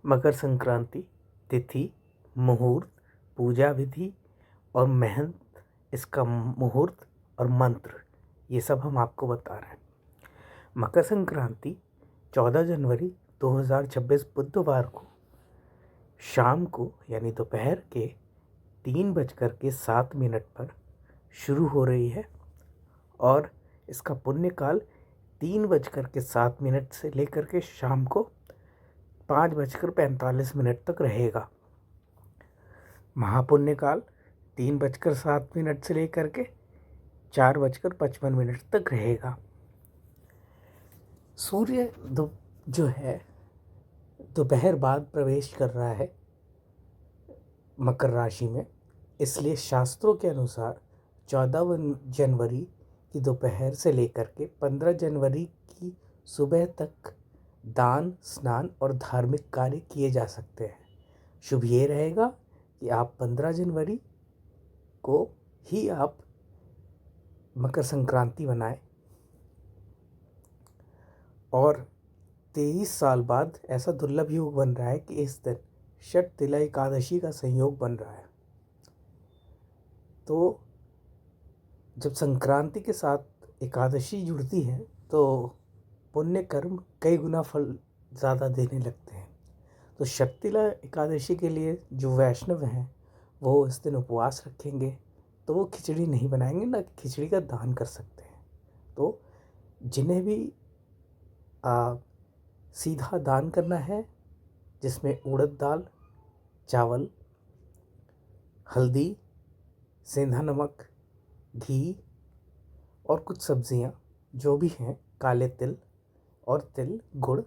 मकर संक्रांति तिथि, मुहूर्त, पूजा विधि और महंत, इसका मुहूर्त और मंत्र, ये सब हम आपको बता रहे हैं। मकर संक्रांति 14 जनवरी 2026 बुधवार को शाम को यानी दोपहर के 3:07 पर शुरू हो रही है और इसका पुण्यकाल 3:07 से लेकर के शाम को 5:45 तक रहेगा। महापुण्यकाल 3:07 से लेकर के 4:55 तक रहेगा। सूर्य जो है दोपहर बाद प्रवेश कर रहा है मकर राशि में, इसलिए शास्त्रों के अनुसार 14 जनवरी की दोपहर से लेकर के 15 जनवरी की सुबह तक दान, स्नान और धार्मिक कार्य किए जा सकते हैं। शुभ ये रहेगा कि आप 15 जनवरी को ही आप मकर संक्रांति मनाएं और 23 साल बाद ऐसा दुर्लभ योग बन रहा है कि इस दिन षटतिला एकादशी का संयोग बन रहा है। तो जब संक्रांति के साथ एकादशी जुड़ती है तो पुण्य कर्म कई गुना फल ज़्यादा देने लगते हैं। तो षटतिला एकादशी के लिए जो वैष्णव हैं वो इस दिन उपवास रखेंगे, तो वो खिचड़ी नहीं बनाएंगे, ना खिचड़ी का दान कर सकते हैं। तो जिन्हें भी सीधा दान करना है, जिसमें उड़द दाल, चावल, हल्दी, सेंधा नमक, घी और कुछ सब्जियां जो भी हैं, काले तिल और तिल, गुड़,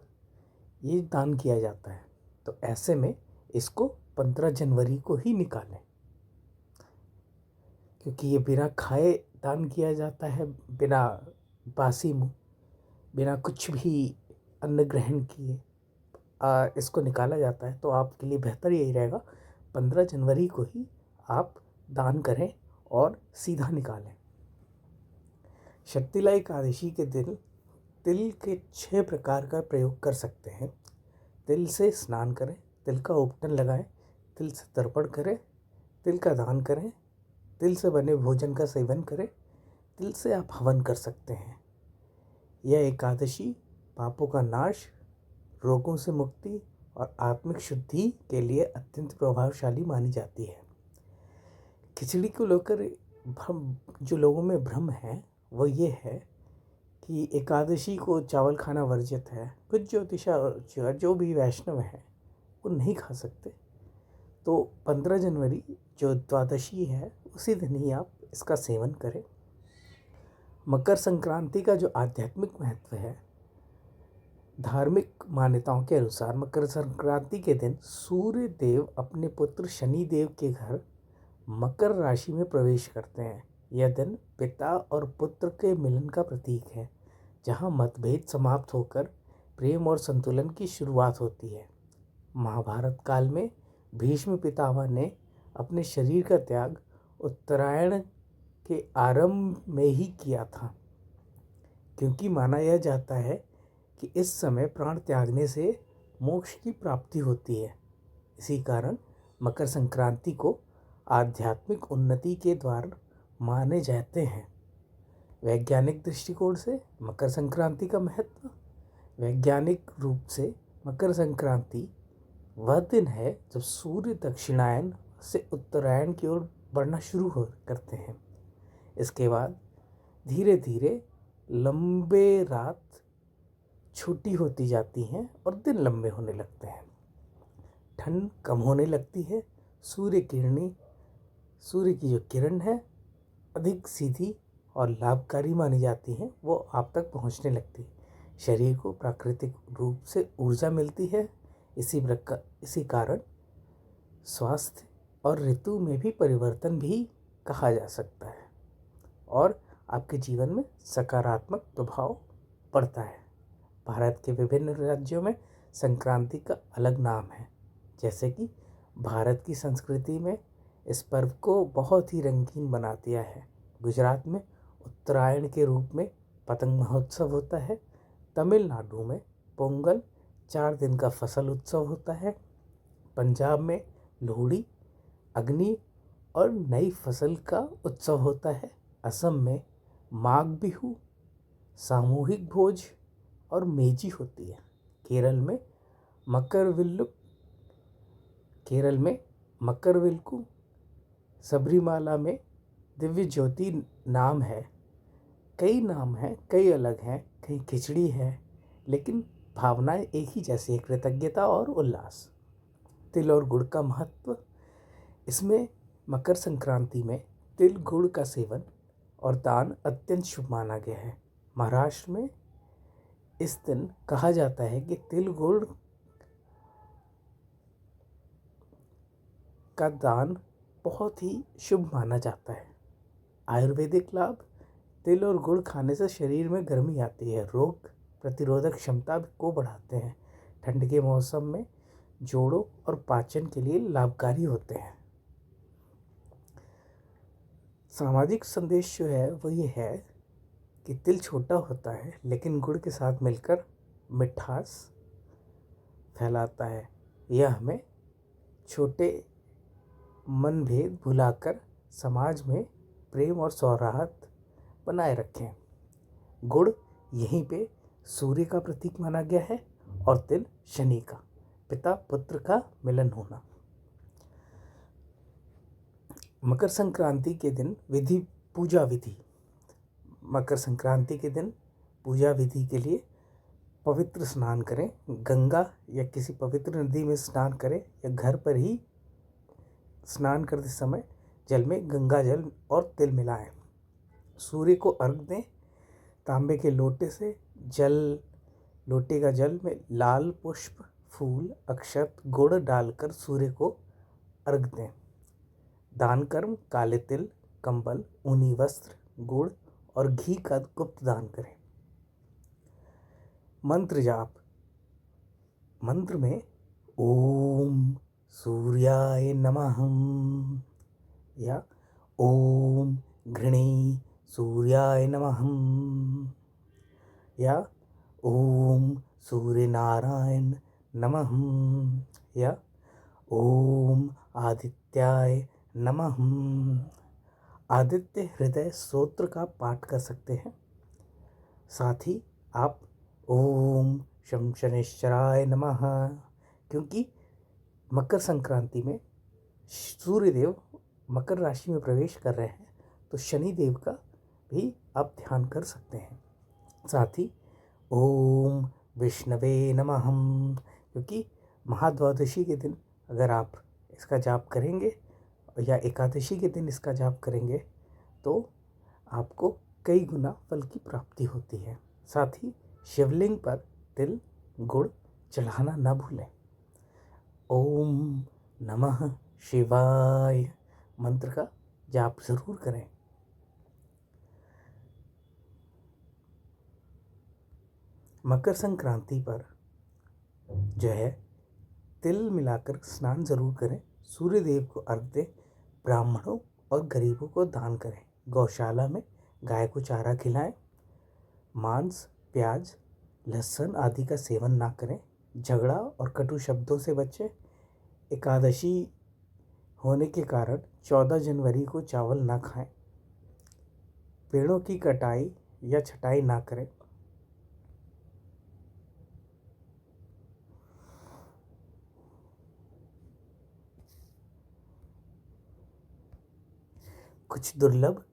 ये दान किया जाता है। तो ऐसे में इसको 15 जनवरी को ही निकालें, क्योंकि ये बिना खाए दान किया जाता है, बिना बासी मुँह, बिना कुछ भी अन्न ग्रहण किए इसको निकाला जाता है। तो आपके लिए बेहतर यही रहेगा 15 जनवरी को ही आप दान करें और सीधा निकालें। षटतिला एकादशी के दिन तिल के 6 प्रकार का प्रयोग कर सकते हैं। तिल से स्नान करें, तिल का उपटन लगाएं, तिल से तर्पण करें, तिल का दान करें, तिल से बने भोजन का सेवन करें, तिल से आप हवन कर सकते हैं। यह एकादशी पापों का नाश, रोगों से मुक्ति और आत्मिक शुद्धि के लिए अत्यंत प्रभावशाली मानी जाती है। खिचड़ी को लेकर जो लोगों में भ्रम है वो ये है कि एकादशी को चावल खाना वर्जित है। कुछ ज्योतिषा जो भी वैष्णव हैं वो नहीं खा सकते। तो 15 जनवरी जो द्वादशी है उसी दिन ही आप इसका सेवन करें। मकर संक्रांति का जो आध्यात्मिक महत्व है, धार्मिक मान्यताओं के अनुसार मकर संक्रांति के दिन सूर्य देव अपने पुत्र शनि देव के घर मकर राशि में प्रवेश करते हैं। यह दिन पिता और पुत्र के मिलन का प्रतीक है, जहां मतभेद समाप्त होकर प्रेम और संतुलन की शुरुआत होती है। महाभारत काल में भीष्म पितामह ने अपने शरीर का त्याग उत्तरायण के आरंभ में ही किया था, क्योंकि माना यह जाता है कि इस समय प्राण त्यागने से मोक्ष की प्राप्ति होती है। इसी कारण मकर संक्रांति को आध्यात्मिक उन्नति के द्वार माने जाते हैं। वैज्ञानिक दृष्टिकोण से मकर संक्रांति का महत्व, वैज्ञानिक रूप से मकर संक्रांति वह दिन है जब सूर्य दक्षिणायन से उत्तरायण की ओर बढ़ना शुरू करते हैं। इसके बाद धीरे धीरे लंबे रात छोटी होती जाती हैं और दिन लंबे होने लगते हैं। ठंड कम होने लगती है। सूर्य की जो किरण है अधिक सीधी और लाभकारी मानी जाती है, वो आप तक पहुंचने लगती है। शरीर को प्राकृतिक रूप से ऊर्जा मिलती है। इसी कारण स्वास्थ्य और ऋतु में भी परिवर्तन भी कहा जा सकता है और आपके जीवन में सकारात्मक प्रभाव पड़ता है। भारत के विभिन्न राज्यों में संक्रांति का अलग नाम है, जैसे कि भारत की संस्कृति में इस पर्व को बहुत ही रंगीन बना दिया है। गुजरात में उत्तरायण के रूप में पतंग महोत्सव होता है। तमिलनाडु में पोंगल 4 दिन का फसल उत्सव होता है। पंजाब में लोहड़ी अग्नि और नई फसल का उत्सव होता है। असम में माघ बिहू सामूहिक भोज और मेजी होती है। केरल में मकरविल्लु केरल में मकरविल्कु सबरीमाला में दिव्य ज्योति नाम है। कई नाम हैं, कई अलग हैं, कहीं खिचड़ी है, लेकिन भावनाएं एक ही जैसी है, कृतज्ञता और उल्लास। तिल और गुड़ का महत्व। इसमें मकर संक्रांति में तिल गुड़ का सेवन और दान अत्यंत शुभ माना गया है। महाराष्ट्र में इस दिन कहा जाता है कि तिल गुड़ का दान बहुत ही शुभ माना जाता है। आयुर्वेदिक लाभ। तिल और गुड़ खाने से शरीर में गर्मी आती है, रोग प्रतिरोधक क्षमता को बढ़ाते हैं। ठंड के मौसम में जोड़ों और पाचन के लिए लाभकारी होते हैं। सामाजिक संदेश जो है वो ये है कि तिल छोटा होता है लेकिन गुड़ के साथ मिलकर मिठास फैलाता है। यह हमें छोटे मनभेद भुलाकर समाज में प्रेम और सौहार्द बनाए रखें। गुड़ यहीं पे सूर्य का प्रतीक माना गया है और तिल शनि का, पिता पुत्र का मिलन होना। मकर संक्रांति के दिन पूजा विधि। मकर संक्रांति के दिन पूजा विधि के लिए पवित्र स्नान करें। गंगा या किसी पवित्र नदी में स्नान करें या घर पर ही स्नान करते समय जल में गंगा जल और तिल मिलाएं। सूर्य को अर्घ दें। तांबे के लोटे का जल में लाल पुष्प, फूल, अक्षत, गुड़ डालकर सूर्य को अर्घ दें। दान कर्म। काले तिल, कंबल, ऊनी वस्त्र, गुड़ और घी का गुप्त दान करें। मंत्र जाप। मंत्र में ओम सूर्याय नमः या ओम घृणी सूर्याय नमः या ओम सूर्य नारायण नमः या ओम आदित्याय नमः। आदित्य हृदय स्तोत्र का पाठ कर सकते हैं। साथ ही आप ओम शं शनिश्चराय नमः, क्योंकि मकर संक्रांति में सूर्यदेव मकर राशि में प्रवेश कर रहे हैं, तो शनि देव का भी आप ध्यान कर सकते हैं। साथ ही ओम विष्णवे नमः, क्योंकि महाद्वादशी के दिन अगर आप इसका जाप करेंगे या एकादशी के दिन इसका जाप करेंगे तो आपको कई गुना फल की प्राप्ति होती है। साथ ही शिवलिंग पर तिल गुड़ चढ़ाना न भूलें। ओम नमः शिवाय मंत्र का जाप जरूर करें। मकर संक्रांति पर जो है तिल मिलाकर स्नान जरूर करें। सूर्य देव को अर्घ दें। ब्राह्मणों और गरीबों को दान करें। गौशाला में गाय को चारा खिलाएं। मांस, प्याज, लहसुन आदि का सेवन ना करें। झगड़ा और कटु शब्दों से बचें। एकादशी होने के कारण 14 जनवरी को चावल ना खाएं। पेड़ों की कटाई या छटाई ना करें। कुछ दुर्लभ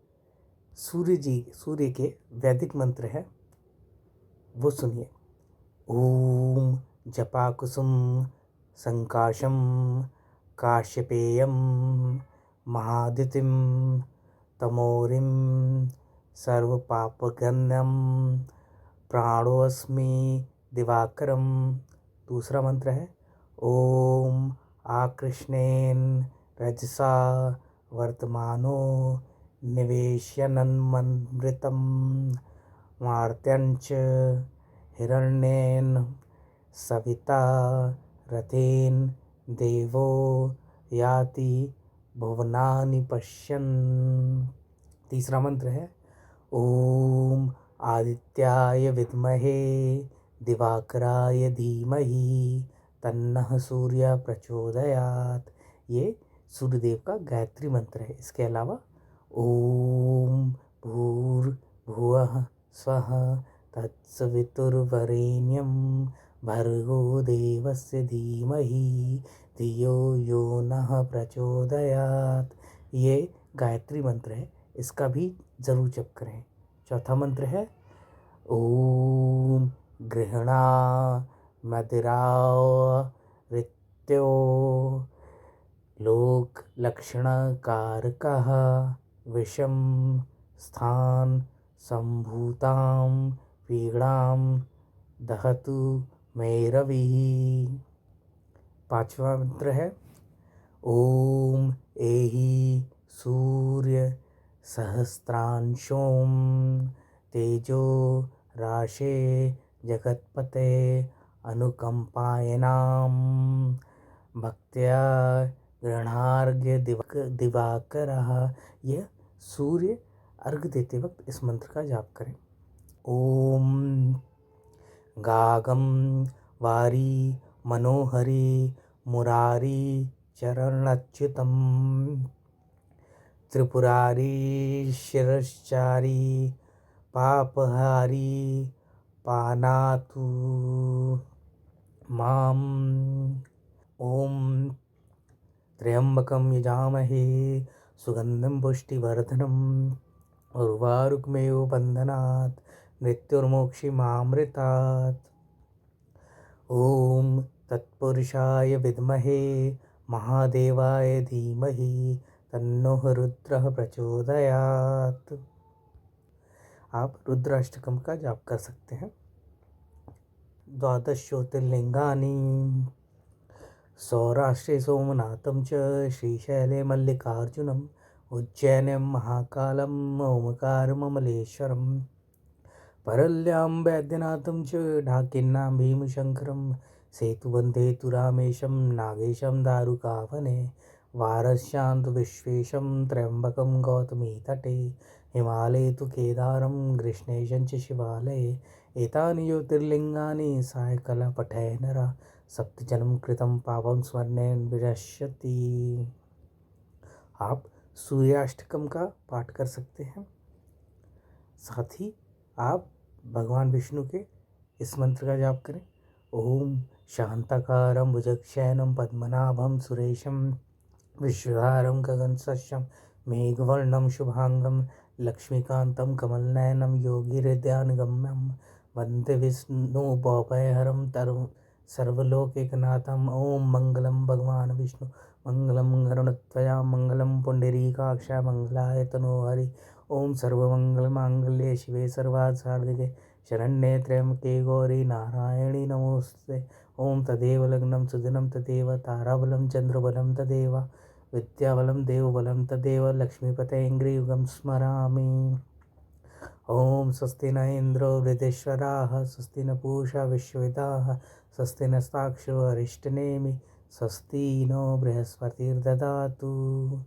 सूर्य के वैदिक मंत्र हैं, वो सुनिए। ओम जपाकुसुम संकाशम काश्यपेयम महादितिम तमोरिम सर्वपापगन्यम प्राणोऽस्मि दिवाकरम। दूसरा मंत्र है ओम आकृष्णेन रजसा वर्तमानो निवेशयन्मृतं मार्त्यञ्च हिरण्येन सविता रथेन देवो याति भुवनानि पश्यन्। तीसरा मंत्र है ओम आदित्याय विद्महे दिवाकराय धीमहि तन्नः सूर्य प्रचोदयात्। ये सूर्यदेव का गायत्री मंत्र है। इसके अलावा ओम भूर्भुवः स्वः तत्सवितुर्वरेण्यं भर्गो देवस्य धीमहि धियो यो नः प्रचोदयात्। ये गायत्री मंत्र है, इसका भी ज़रूर जप करें। चौथा मंत्र है ओम गृहणा मदिराव ऋत्यो लोक लक्षण कारकः विषम स्थान संभूतां पीड़ां दहतु मैरविः। पांचवा मंत्र है ओम एहि सूर्य सहस्त्रांशों तेजो राशे जगत्पते अनुकंपायनां भक्त्या गृह्णार्घ्य दिवाकरः। यह सूर्य अर्घ देते वक्त इस मंत्र का जाप करें। ओम गागम वारी मनोहरी मुरारी चरणच्युतम त्रिपुरारी शिरश्चारी पापहारी पानातु माम। ओम त्र्यंबकं यजामहे सुगंधिं पुष्टिवर्धनम् उर्वारुकमेव बंधनात् मृत्युर्मोक्षिमामृतात्। ओम तत्पुरुषाय विद्महे महादेवाय धीमहि तन्नो रुद्रः प्रचोदयात्। आप रुद्राष्टकम का जाप कर सकते हैं। द्वादश ज्योतिर्लिंगानि सौराष्ट्रे सोमनाथं च श्रीशैले मल्लिकार्जुनम् उज्जैनं महाकालम् ओमकारममलेश्वरम् परल्यां वैद्यनाथं च ढाकिन्नां भीमशङ्करं सेतुबन्धे तु रामेशं नागेशं दारुकावने वारस्यां तु विश्वेशं त्र्यम्बकं गौतमीतटे हिमालये तु केदारं कृष्णेशं च शिवालये एतानि ज्योतिर्लिङ्गानि सायकल पठय नरः सप्तजन्म कृतं पापं स्मरणेन विनश्यति। आप सूर्याष्टकम का पाठ कर सकते हैं। साथ ही आप भगवान विष्णु के इस मंत्र का जाप करें। ओम शांताकारं भुजगशयनं पद्मनाभं सुरेशं विश्वधारं गगनसदृशं मेघवर्णं शुभांगं लक्ष्मीकान्तं कमलनयनं योगिहृदयानुगम्यं वन्दे विष्णुभवभयहरं सर्वलोकैकनाथम्। ओम मंगलम भगवान विष्णु मंगलम गरुड़ध्वजा मंगलम पुंडरीकाक्षाय मंगलाय तनोहरि। ओम सर्वमंगलमांगल्ये शिवे सर्वार्थसाधिके शरण्ये त्र्यंबके गौरी नारायणी नमोस्तुते। ओम तदेव लग्नं सुदिनं तदेव ताराबलं चंद्रबलं तदेव विद्याबलं देवबलं तदेव लक्ष्मीपते इंद्रियुगं स्मरामि। ओम स्वस्ति न इंद्रो वृद्धेश्वराः स्वस्ति न पूषा विश्ववेदाः स्वस्ति नस्ताक्षरो अरिष्टनेमि स्वस्ति नो बृहस्पतिर्दधातु।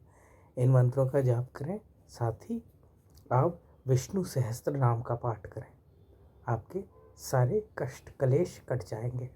इन मंत्रों का जाप करें। साथ ही आप विष्णु सहस्त्र नाम का पाठ करें। आपके सारे कष्ट कलेश कट जाएंगे।